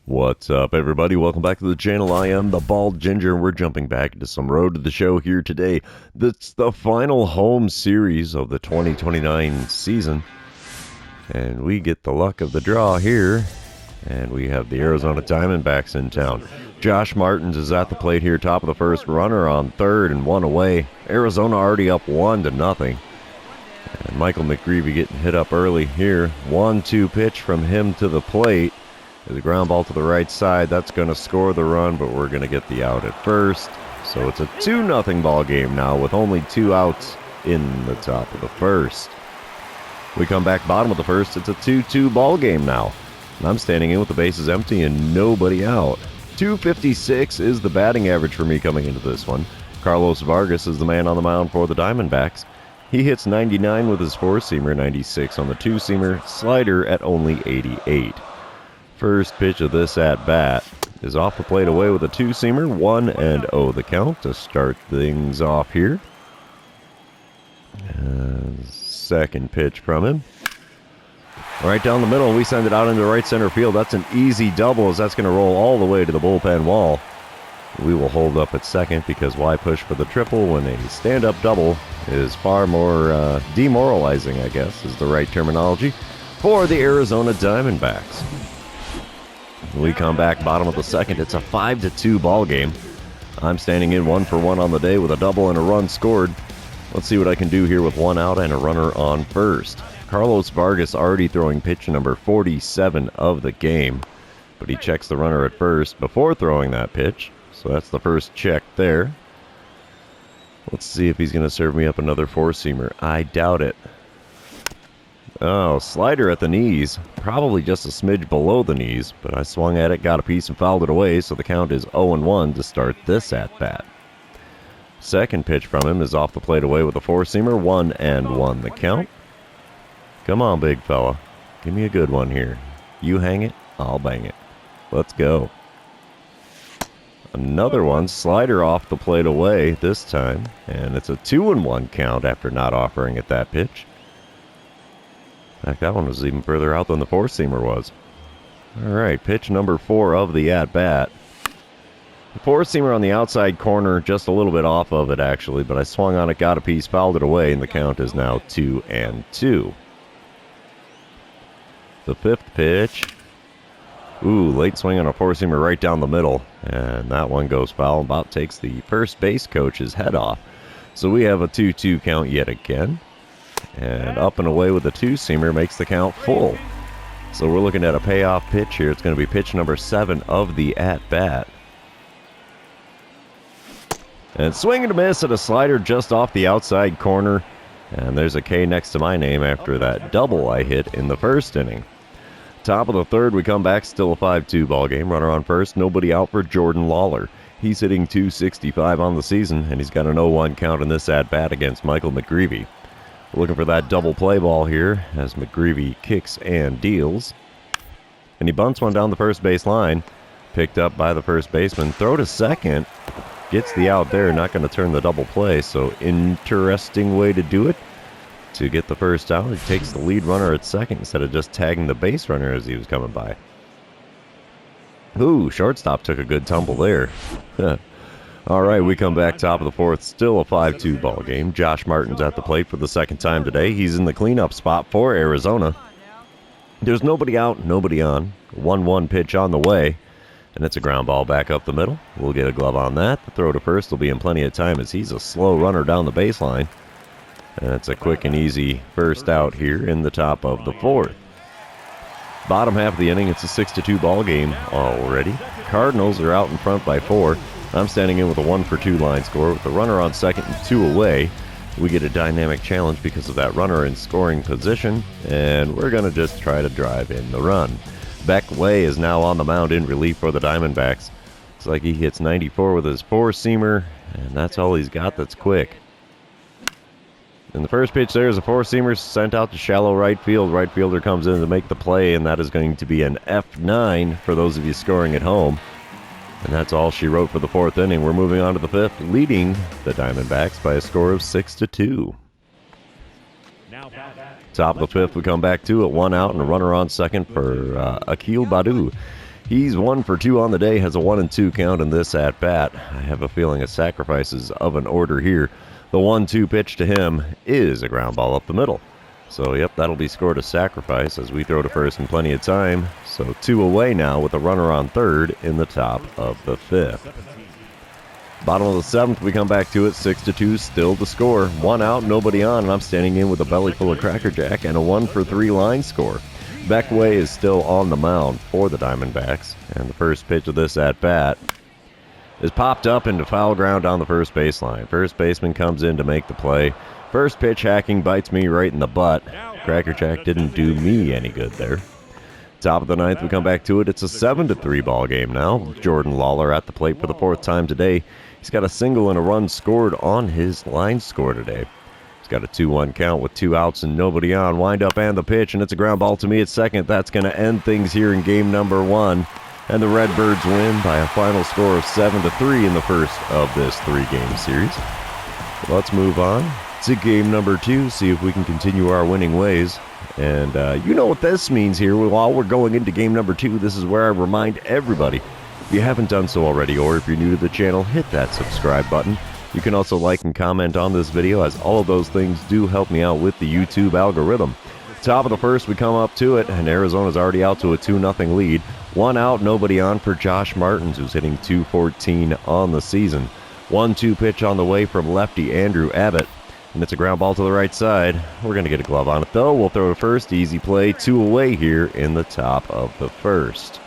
What's up, everybody? Welcome back to the channel. I am the Bald Ginger, and we're jumping back into some Road to the Show here today. That's the final home series of the 2029 season, and we get the luck of the draw here, and we have the Arizona Diamondbacks in town. Josh Martins is at the plate here, top of the first, runner on third and one away. Arizona already up 1-0. And Michael McGreevy getting hit up early here. 1-2 pitch from him to the plate. There's a ground ball to the right side. That's going to score the run, but we're going to get the out at first. So it's a 2-0 ball game now with only 2 outs in the top of the first. We come back bottom of the first. It's a 2-2 ball game now. And I'm standing in with the bases empty and nobody out. 256 is the batting average for me coming into this one. Carlos Vargas is the man on the mound for the Diamondbacks. He hits 99 with his 4-seamer, 96 on the 2-seamer, slider at only 88. First pitch of this at-bat is off the plate away with a 2-seamer, 1-0 the count to start things off here. Second pitch from him. Right down the middle, we send it out into right center field. That's an easy double as that's going to roll all the way to the bullpen wall. We will hold up at second because why push for the triple when a stand-up double is far more demoralizing, I guess, is the right terminology, for the Arizona Diamondbacks. We come back bottom of the second. It's a 5-2 ball game. I'm standing in 1-for-1 on the day with a double and a run scored. Let's see what I can do here with 1 out and a runner on first. Carlos Vargas already throwing pitch number 47 of the game, but he checks the runner at first before throwing that pitch. So that's the first check there. Let's see if he's going to serve me up another 4-seamer. I doubt it. Oh, slider at the knees. Probably just a smidge below the knees, but I swung at it, got a piece, and fouled it away, so the count is 0-1 to start this at-bat. Second pitch from him is off the plate away with a 4-seamer, 1-1 the count. Come on, big fella. Give me a good one here. You hang it, I'll bang it. Let's go. Another one, slider off the plate away this time, and it's a 2-1 count after not offering it that pitch. In fact, that one was even further out than the 4-seamer was. Alright, pitch number 4 of the at-bat. The 4-seamer on the outside corner, just a little bit off of it actually, but I swung on it, got a piece, fouled it away, and the count is now 2-2. The fifth pitch. Ooh, late swing on a 4-seamer right down the middle, and that one goes foul. About takes the first base coach's head off. So we have a 2-2 count yet again. And up and away with the 2-seamer makes the count full. So we're looking at a payoff pitch here. It's going to be pitch number 7 of the at-bat. And swing and a miss at a slider just off the outside corner. And there's a K next to my name after that double I hit in the first inning. Top of the third, we come back, still a 5-2 ball game. Runner on first, nobody out for Jordan Lawler. He's hitting .265 on the season, and he's got an 0-1 count in this at-bat against Michael McGreevy. Looking for that double play ball here as McGreevy kicks and deals. And he bunts one down the first base line. Picked up by the first baseman. Throw to second. Gets the out there. Not going to turn the double play. So interesting way to do it. To get the first out, he takes the lead runner at second instead of just tagging the base runner as he was coming by. Ooh, shortstop took a good tumble there. All right, we come back top of the fourth, still a 5-2 ball game. Josh Martins at the plate for the second time today. He's in the cleanup spot for Arizona. There's nobody out, nobody on. 1-1 pitch on the way, and it's a ground ball back up the middle. We'll get a glove on that. The throw to first will be in plenty of time as he's a slow runner down the baseline. And it's a quick and easy first out here in the top of the fourth. Bottom half of the inning, it's a 6-2 ball game already. Cardinals are out in front by 4. I'm standing in with a 1-for-2 line score with the runner on second and 2 away. We get a dynamic challenge because of that runner in scoring position, and we're going to just try to drive in the run. Beck Way is now on the mound in relief for the Diamondbacks. Looks like he hits 94 with his 4-seamer, and that's all he's got that's quick. And the first pitch there is a 4-seamer sent out to shallow right field. Right fielder comes in to make the play, and that is going to be an F9 for those of you scoring at home. And that's all she wrote for the fourth inning. We're moving on to the fifth, leading the Diamondbacks by a score of 6-2. Top of the fifth, we come back to it. 1 out and a runner on second for Akil Baddoo. He's 1 for 2 on the day, has a 1-2 count in this at bat. I have a feeling a sacrifice is of an order here. The 1-2 pitch to him is a ground ball up the middle. So, yep, that'll be scored a sacrifice as we throw to first in plenty of time. So 2 away now with a runner on third in the top of the 5th. Bottom of the 7th, we come back to it, 6-2, still the score. 1 out, nobody on, and I'm standing in with a belly full of Cracker Jack and a 1 for 3 line score. Beckway is still on the mound for the Diamondbacks, and the first pitch of this at-bat is popped up into foul ground on the first baseline. First baseman comes in to make the play. First pitch hacking bites me right in the butt. Cracker Jack didn't do me any good there. Top of the 9th, we come back to it. It's a 7-3 ball game now. Jordan Lawler at the plate for the 4th time today. He's got a single and a run scored on his line score today. He's got a 2-1 count with 2 outs and nobody on. Wind up and the pitch, and it's a ground ball to me at second. That's going to end things here in game number 1. And the Redbirds win by a final score of 7-3 in the first of this 3-game series. Let's move on to game number 2, see if we can continue our winning ways. And you know what this means here. While we're going into game number 2, this is where I remind everybody, if you haven't done so already, or if you're new to the channel, hit that subscribe button. You can also like and comment on this video, as all of those things do help me out with the YouTube algorithm. Top of the 1st, we come up to it, and Arizona's already out to a 2-0 lead. 1 out, nobody on for Josh Martins, who's hitting .214 on the season. 1-2 pitch on the way from lefty Andrew Abbott. And it's a ground ball to the right side. We're going to get a glove on it, though. We'll throw to first. Easy play. 2 away here in the top of the 1st.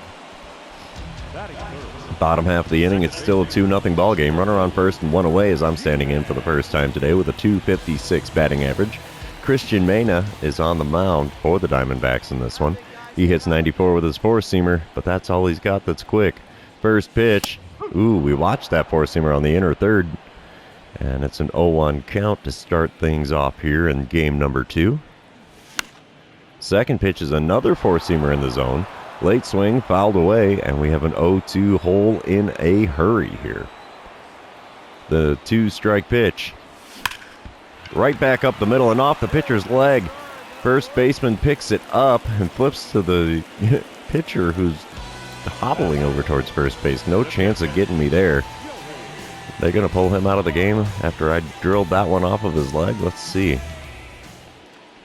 Bottom half of the inning, it's still a 2-0 ball game. Runner on first and 1 away as I'm standing in for the first time today with a .256 batting average. Christian Mena is on the mound for the Diamondbacks in this one. He hits 94 with his 4-seamer, but that's all he's got that's quick. First pitch. Ooh, we watched that 4-seamer on the inner third. And it's an 0-1 count to start things off here in game number 2. Second pitch is another 4-seamer in the zone. Late swing, fouled away, and we have an 0-2 hole in a hurry here. The 2-strike pitch. Right back up the middle and off the pitcher's leg. First baseman picks it up and flips to the pitcher, who's hobbling over towards first base. No chance of getting me there. They're going to pull him out of the game after I drilled that one off of his leg? Let's see.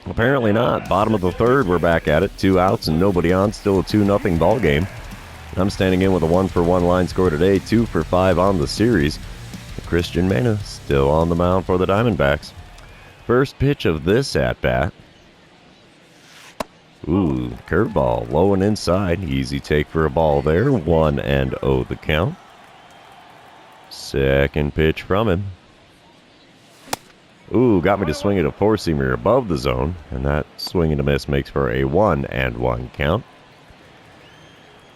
Apparently not. Bottom of the 3rd, we're back at it. 2 outs and nobody on. Still a 2-0 ball game. I'm standing in with a 1 for 1 line score today. 2 for 5 on the series. Christian Mena still on the mound for the Diamondbacks. First pitch of this at-bat. Ooh, curveball. Low and inside. Easy take for a ball there. 1-0 the count. Second pitch from him. Ooh, got me to swing at a 4-seamer above the zone, and that swing and a miss makes for a 1-1 count.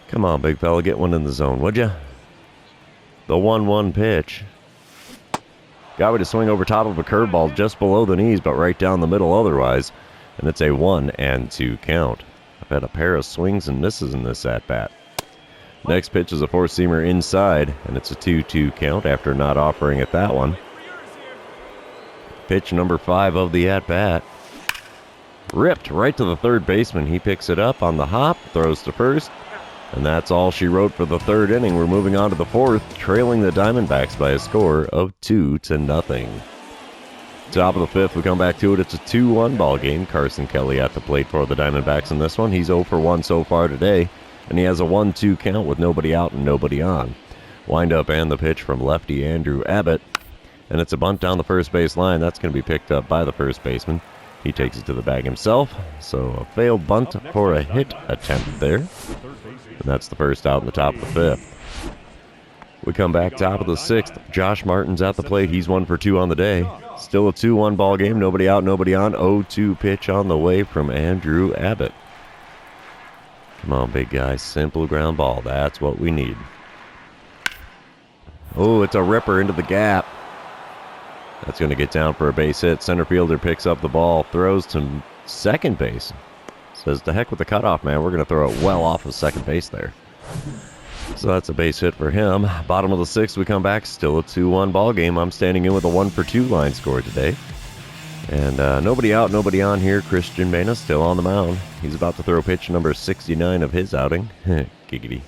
Come on, big fella, get one in the zone, would ya? The 1-1 pitch. Got me to swing over top of a curveball just below the knees, but right down the middle otherwise, and it's a 1-2 count. I've had a pair of swings and misses in this at-bat. Next pitch is a 4-seamer inside, and it's a 2-2 count after not offering at that one. Pitch number 5 of the at-bat. Ripped right to the third baseman. He picks it up on the hop, throws to first, and that's all she wrote for the 3rd inning. We're moving on to the 4th, trailing the Diamondbacks by a score of 2-0. Top of the 5th, we come back to it. It's a 2-1 ball game. Carson Kelly at the plate for the Diamondbacks in this one. He's 0 for 1 so far today. And he has a 1-2 count with nobody out and nobody on. Wind up and the pitch from lefty Andrew Abbott. And it's a bunt down the first base line. That's going to be picked up by the first baseman. He takes it to the bag himself. So a failed bunt for a hit attempt there. And that's the first out in the top of the 5th. We come back top of the 6th. Josh Martins at the plate. He's 1 for 2 on the day. Still a 2-1 ball game. Nobody out, nobody on. 0-2 pitch on the way from Andrew Abbott. Come on, big guy. Simple ground ball. That's what we need. Oh, it's a ripper into the gap. That's going to get down for a base hit. Center fielder picks up the ball, throws to second base. Says, to heck with the cutoff, man. We're going to throw it well off of second base there. So that's a base hit for him. Bottom of the 6th, we come back. Still a 2-1 ball game. I'm standing in with a 1 for 2 line score today. And nobody out, nobody on here. Christian Mena still on the mound. He's about to throw pitch number 69 of his outing. Giggity.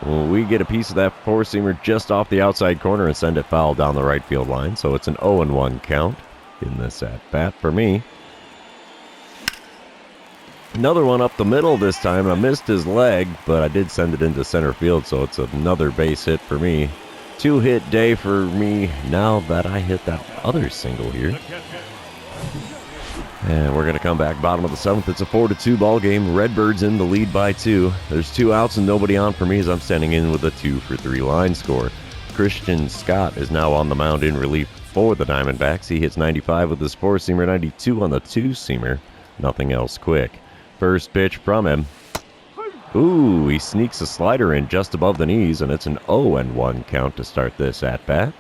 Well, we get a piece of that four-seamer just off the outside corner and send it foul down the right field line. So it's an 0-1 count in this at-bat for me. Another one up the middle this time. I missed his leg, but I did send it into center field, so it's another base hit for me. 2-hit day for me now that I hit that other single here. And we're going to come back bottom of the seventh. It's a 4-2 ball game. Redbirds in the lead by 2. There's 2 outs and nobody on for me as I'm standing in with a 2-for-3 line score. Christian Scott is now on the mound in relief for the Diamondbacks. He hits 95 with his four-seamer, 92 on the two-seamer. Nothing else quick. First pitch from him. Ooh, he sneaks a slider in just above the knees, and it's an 0-1 count to start this at-bat.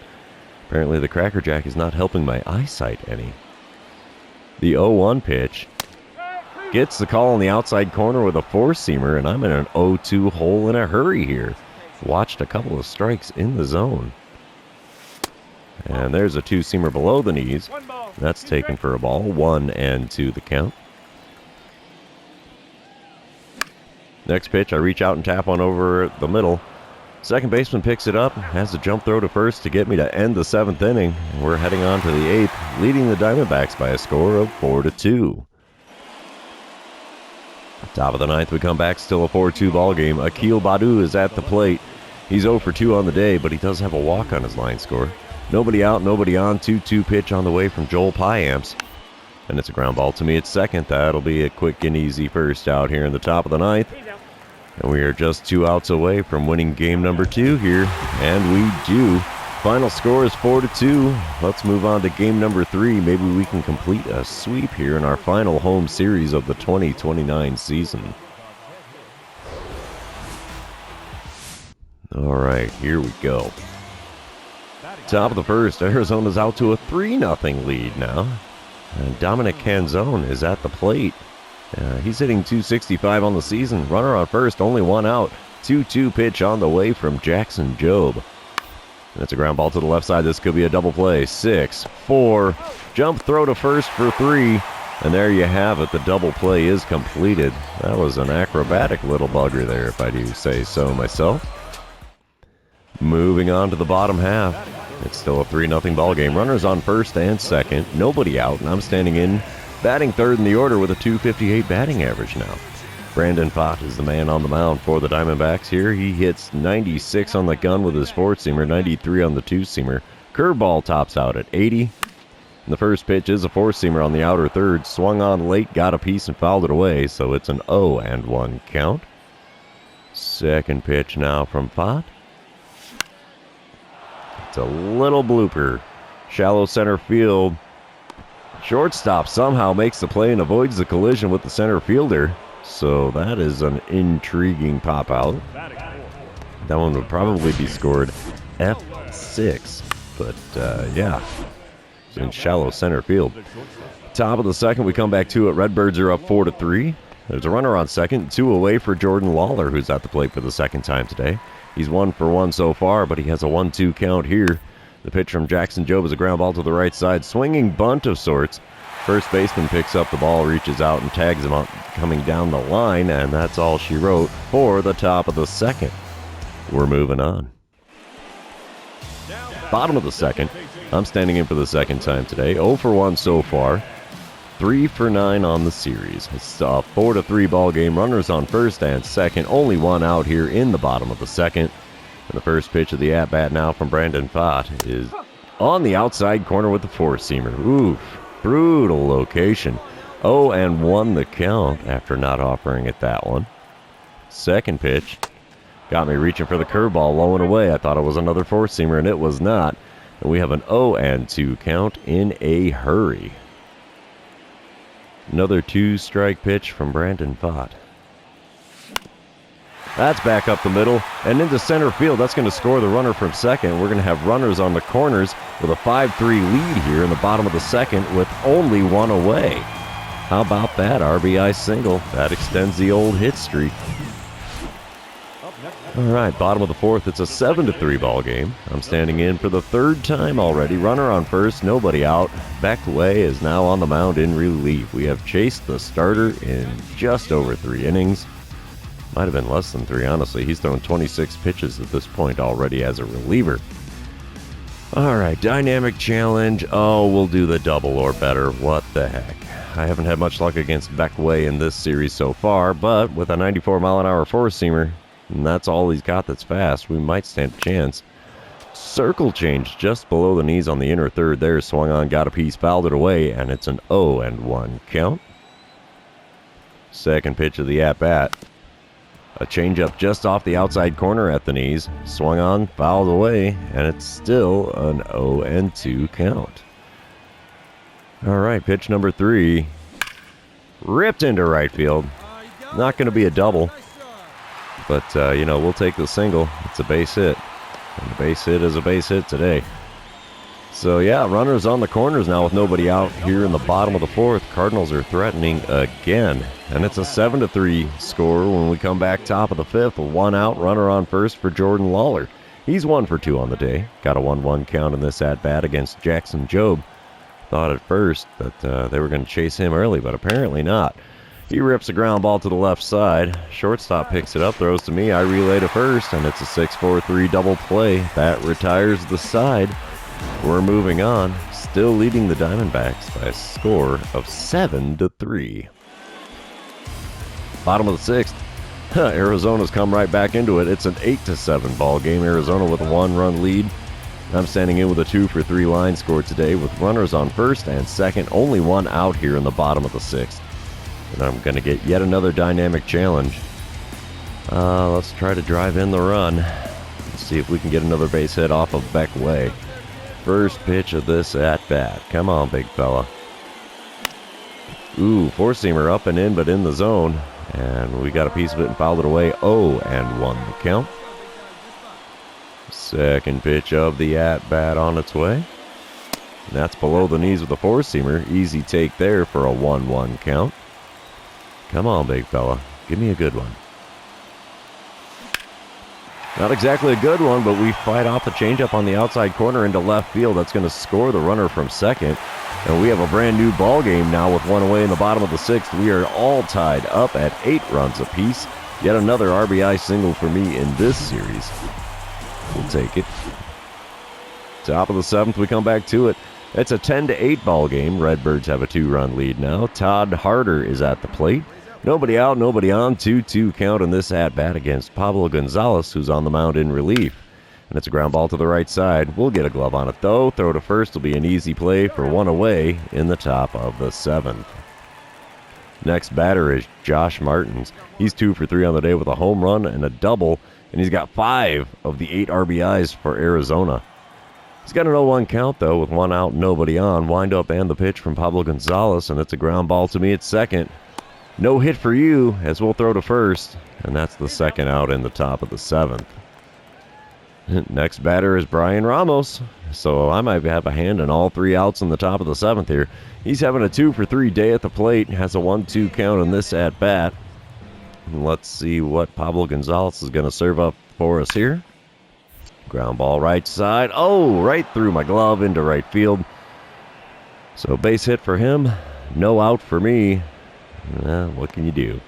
Apparently the Cracker Jack is not helping my eyesight any. The 0-1 pitch gets the call on the outside corner with a four-seamer, and I'm in an 0-2 hole in a hurry here. Watched a couple of strikes in the zone. And there's a two-seamer below the knees. That's taken for a ball. 1-2 the count. Next pitch, I reach out and tap one over the middle. Second baseman picks it up, has a jump throw to first to get me to end the 7th inning. We're heading on to the 8th, leading the Diamondbacks by a score of 4-2. Top of the 9th, we come back, still a 4-2 ball game. Akil Badu is at the plate. He's 0 for 2 on the day, but he does have a walk on his line score. Nobody out, nobody on. 2-2 pitch on the way from Joel Piamps. And it's a ground ball to me at second. That'll be a quick and easy first out here in the top of the 9th. And we are just 2 outs away from winning game number 2 here. And we do. Final score is 4-2. Let's move on to game number 3. Maybe we can complete a sweep here in our final home series of the 2029 season. All right, here we go. Top of the first, Arizona's out to a 3-0 lead now. And Dominic Canzone is at the plate. He's hitting .265 on the season. Runner on first, only 1 out. 2-2 pitch on the way from Jackson Jobe. That's a ground ball to the left side. This could be a double play. 6-4. Jump throw to first for 3. And there you have it. The double play is completed. That was an acrobatic little bugger there, if I do say so myself. Moving on to the bottom half. It's still a 3-0 ball game. Runners on first and second. Nobody out, and I'm standing in, batting third in the order with a .258 batting average now. Brandon Pfaadt is the man on the mound for the Diamondbacks here. He hits 96 on the gun with his four-seamer, 93 on the two-seamer. Curveball tops out at 80. And the first pitch is a four-seamer on the outer third. Swung on late, got a piece, and fouled it away, so it's an 0-1 count. Second pitch now from Pfaadt. It's a little blooper. Shallow center field. Shortstop somehow makes the play and avoids the collision with the center fielder. So that is an intriguing pop out. That one would probably be scored F6. But yeah, it's in shallow center field. Top of the second, we come back to it. Redbirds are up 4-3. There's a runner on second, 2 away for Jordan Lawler, who's at the plate for the second time today. He's 1 for 1 so far, but he has a 1-2 count here. The pitch from Jackson Jobe is a ground ball to the right side. Swinging bunt of sorts. First baseman picks up the ball, reaches out, and tags him out coming down the line, and that's all she wrote for the top of the second. We're moving on. Bottom of the second. I'm standing in for the second time today. 0 for 1 so far. 3 for 9 on the series. It's a 4-3 ball game. Runners on first and second. Only 1 out here in the bottom of the second. And the first pitch of the at-bat now from Brandon Pfaadt is on the outside corner with the four-seamer. Oof, brutal location. 0-1 the count after not offering it that one. Second pitch got me reaching for the curveball, low and away. I thought it was another four-seamer, and it was not. And we have an 0-2 count in a hurry. Another 2-strike pitch from Brandon Pfaadt. That's back up the middle and into center field. That's going to score the runner from second. We're going to have runners on the corners with a 5-3 lead here in the bottom of the second with only 1 away. How about that RBI single? That extends the old hit streak. All right, bottom of the fourth. It's a 7-3 ball game. I'm standing in for the third time already. Runner on first, nobody out. Beck Way is now on the mound in relief. We have chased the starter in just over 3 innings. Might have been less than 3, honestly. He's thrown 26 pitches at this point already as a reliever. All right, dynamic challenge. Oh, we'll do the double or better. What the heck? I haven't had much luck against Beckway in this series so far, but with a 94-mile-an-hour four-seamer, and that's all he's got that's fast, we might stand a chance. Circle change just below the knees on the inner third there. Swung on, got a piece, fouled it away, and it's an 0-1 count. Second pitch of the at-bat. A changeup just off the outside corner at the knees. Swung on, fouled away, and it's still an 0-2 count. All right, pitch number 3. Ripped into right field. Not going to be a double. But, we'll take the single. It's a base hit. And the base hit is a base hit today. So, yeah, runners on the corners now with nobody out here in the bottom of the 4th. Cardinals are threatening again. And it's a 7-3 score when we come back top of the 5th. 1 out, runner on first for Jordan Lawler. He's 1 for 2 on the day. Got a 1-1 count in this at-bat against Jackson Jobe. Thought at first that they were going to chase him early, but apparently not. He rips a ground ball to the left side. Shortstop picks it up, throws to me. I relay to first, and it's a 6-4-3 double play. That retires the side. We're moving on, still leading the Diamondbacks by a score of 7-3. Bottom of the 6th. Arizona's come right back into it. It's an 8-7 ball game. Arizona with a 1-run lead. I'm standing in with a 2-for-3 line score today with runners on first and second. Only 1 out here in the bottom of the 6th. And I'm going to get yet another dynamic challenge. Let's try to drive in the run. Let's see if we can get another base hit off of Beckway. First pitch of this at-bat. Come on, big fella. Ooh, four-seamer up and in, but in the zone. And we got a piece of it and fouled it away. 0-1 the count. Second pitch of the at-bat on its way. And that's below the knees with a four-seamer. Easy take there for a 1-1 count. Come on, big fella. Give me a good one. Not exactly a good one, but we fight off the changeup on the outside corner into left field. That's going to score the runner from second. And we have a brand new ball game now with 1 away in the bottom of the 6th. We are all tied up at 8 runs apiece. Yet another RBI single for me in this series. We'll take it. Top of the 7th, we come back to it. It's a 10-8 ball game. Redbirds have a 2-run lead now. Todd Harder is at the plate. Nobody out, nobody on. 2-2 count in this at-bat against Pablo Gonzalez, who's on the mound in relief. And it's a ground ball to the right side. We'll get a glove on it, though. Throw to first will be an easy play for 1 away in the top of the 7th. Next batter is Josh Martins. He's 2 for 3 on the day with a home run and a double, and he's got 5 of the 8 RBIs for Arizona. He's got an 0-1 count, though, with 1 out, nobody on. Wind up and the pitch from Pablo Gonzalez, and it's a ground ball to me at second. No hit for you, as we'll throw to first, and that's the 2nd out in the top of the 7th. Next batter is Brian Ramos, so I might have a hand in all 3 outs in the top of the 7th here. He's having a 2 for 3 day at the plate, has a 1-2 count in this at-bat. Let's see what Pablo Gonzalez is going to serve up for us here. Ground ball right side. Oh, right through my glove into right field. So base hit for him. No out for me. What can you do?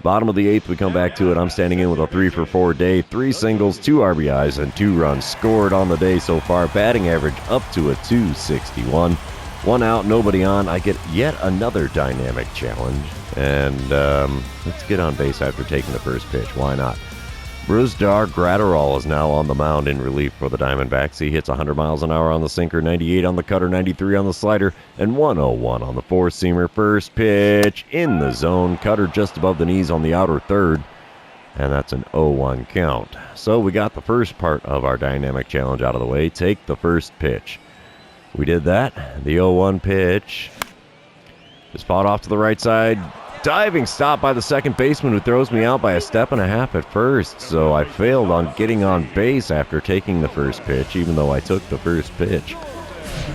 Bottom of the 8th, we come back to it. I'm standing in with a 3 for 4 day. 3 singles, 2 RBIs, and 2 runs scored on the day so far. Batting average up to a .261. 1 out, nobody on. I get yet another dynamic challenge. And let's get on base after taking the first pitch. Why not? Brusdar Graterol is now on the mound in relief for the Diamondbacks. He hits 100 miles an hour on the sinker, 98 on the cutter, 93 on the slider, and 101 on the four-seamer. First pitch in the zone. Cutter just above the knees on the outer third. And that's an 0-1 count. So we got the first part of our dynamic challenge out of the way. Take the first pitch. We did that. The 0-1 pitch is fought off to the right side. Diving stop by the second baseman, who throws me out by a step and a half at first. So I failed on getting on base after taking the first pitch, even though I took the first pitch.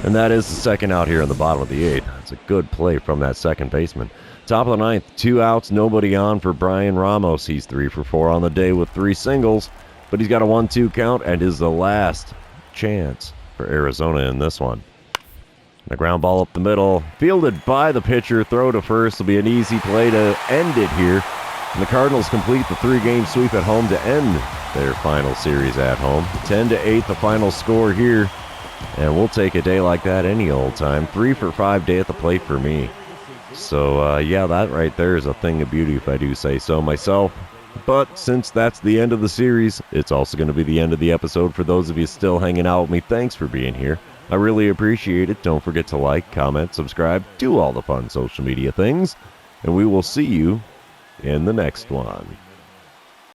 And that is the 2nd out here in the bottom of the 8th. It's a good play from that second baseman. Top of the 9th, 2 outs, nobody on for Brian Ramos. He's 3 for 4 on the day with 3 singles, but he's got a 1-2 count and is the last chance for Arizona in this one. The ground ball up the middle, fielded by the pitcher. Throw to first will be an easy play to end it here. And the Cardinals complete the 3-game sweep at home to end their final series at home. 10-8 the final score here. And we'll take a day like that any old time. 3 for 5 day at the plate for me. So, yeah, that right there is a thing of beauty if I do say so myself. But since that's the end of the series, it's also going to be the end of the episode. For those of you still hanging out with me, thanks for being here. I really appreciate it. Don't forget to like, comment, subscribe, do all the fun social media things. And we will see you in the next one.